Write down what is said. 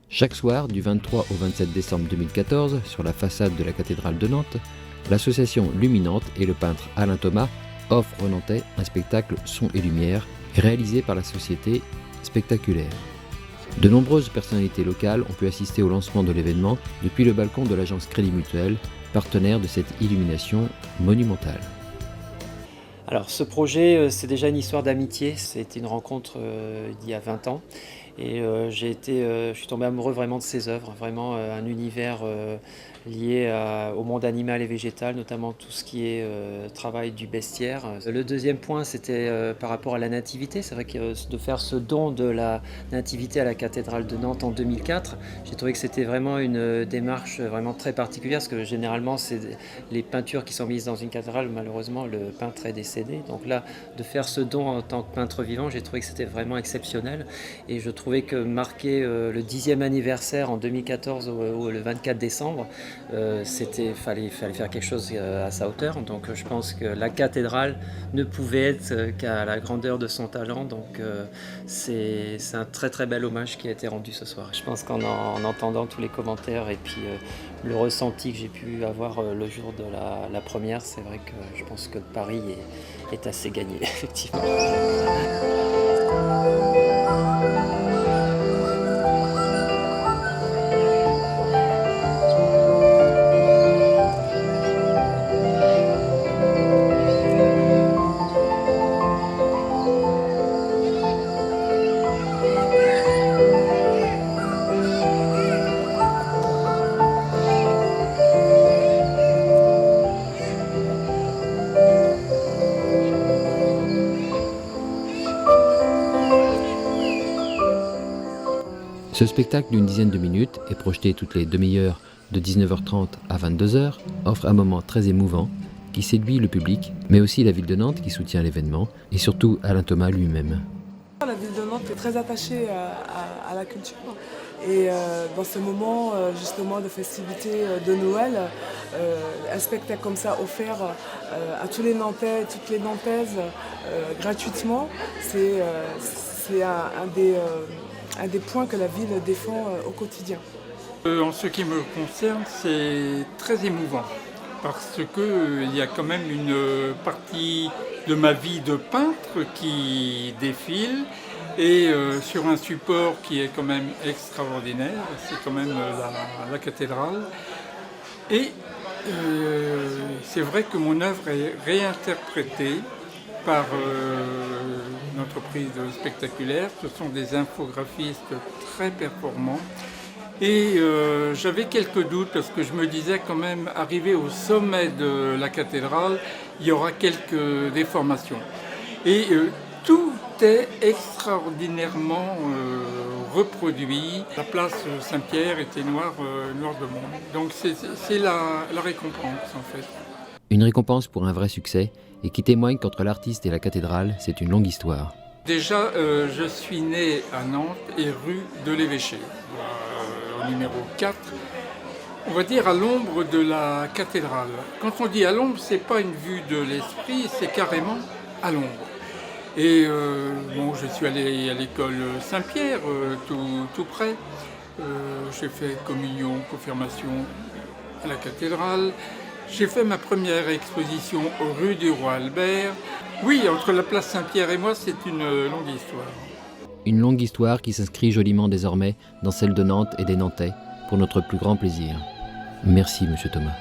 Chaque soir, du 23 au 27 décembre 2014, sur la façade de la cathédrale de Nantes, l'association Luminante et le peintre Alain Thomas offrent aux Nantais un spectacle son et lumière réalisé par la société Spectaculaire. De nombreuses personnalités locales ont pu assister au lancement de l'événement depuis le balcon de l'agence Crédit Mutuel, partenaire de cette illumination monumentale. Alors ce projet, c'est déjà une histoire d'amitié, c'était une rencontre il y a 20 ans et je suis tombé amoureux vraiment de ses œuvres, vraiment un univers lié au monde animal et végétal, notamment tout ce qui est travail du bestiaire. Le deuxième point, c'était par rapport à la nativité. C'est vrai que de faire ce don de la nativité à la cathédrale de Nantes en 2004, j'ai trouvé que c'était vraiment une démarche vraiment très particulière, parce que généralement, c'est les peintures qui sont mises dans une cathédrale, malheureusement, le peintre est décédé. Donc là, de faire ce don en tant que peintre vivant, j'ai trouvé que c'était vraiment exceptionnel. Et je trouvais que marquer le 10e anniversaire en 2014, le 24 décembre, fallait faire quelque chose à sa hauteur. Donc je pense que la cathédrale ne pouvait être qu'à la grandeur de son talent. Donc c'est un très très bel hommage qui a été rendu ce soir. Je pense qu'en entendant tous les commentaires et puis le ressenti que j'ai pu avoir le jour de la première, c'est vrai que je pense que Paris est assez gagné, effectivement. Ce spectacle d'une dizaine de minutes et projeté toutes les demi-heures de 19h30 à 22h offre un moment très émouvant qui séduit le public, mais aussi la ville de Nantes qui soutient l'événement et surtout Alain Thomas lui-même. La ville de Nantes est très attachée à la culture et dans ce moment justement de festivité de Noël, un spectacle comme ça offert à tous les Nantais et toutes les Nantaises gratuitement, c'est un des points que la ville défend au quotidien. En ce qui me concerne, c'est très émouvant parce qu'il y a quand même une partie de ma vie de peintre qui défile et sur un support qui est quand même extraordinaire, c'est quand même la cathédrale. Et c'est vrai que mon œuvre est réinterprétée par une entreprise spectaculaire. Ce sont des infographistes très performants. Et j'avais quelques doutes parce que je me disais quand même, arrivé au sommet de la cathédrale, il y aura quelques déformations. Et tout est extraordinairement reproduit. La place Saint-Pierre était noire de monde. Donc c'est la récompense en fait. Une récompense pour un vrai succès et qui témoigne qu'entre l'artiste et la cathédrale, c'est une longue histoire. Déjà, je suis né à Nantes et rue de l'Évêché, au numéro 4, on va dire à l'ombre de la cathédrale. Quand on dit à l'ombre, c'est pas une vue de l'esprit, c'est carrément à l'ombre. Et je suis allé à l'école Saint-Pierre, tout près. J'ai fait communion, confirmation à la cathédrale. J'ai fait ma première exposition rue du Roi Albert. Oui, entre la place Saint-Pierre et moi, c'est une longue histoire. Une longue histoire qui s'inscrit joliment désormais dans celle de Nantes et des Nantais, pour notre plus grand plaisir. Merci, Monsieur Thomas.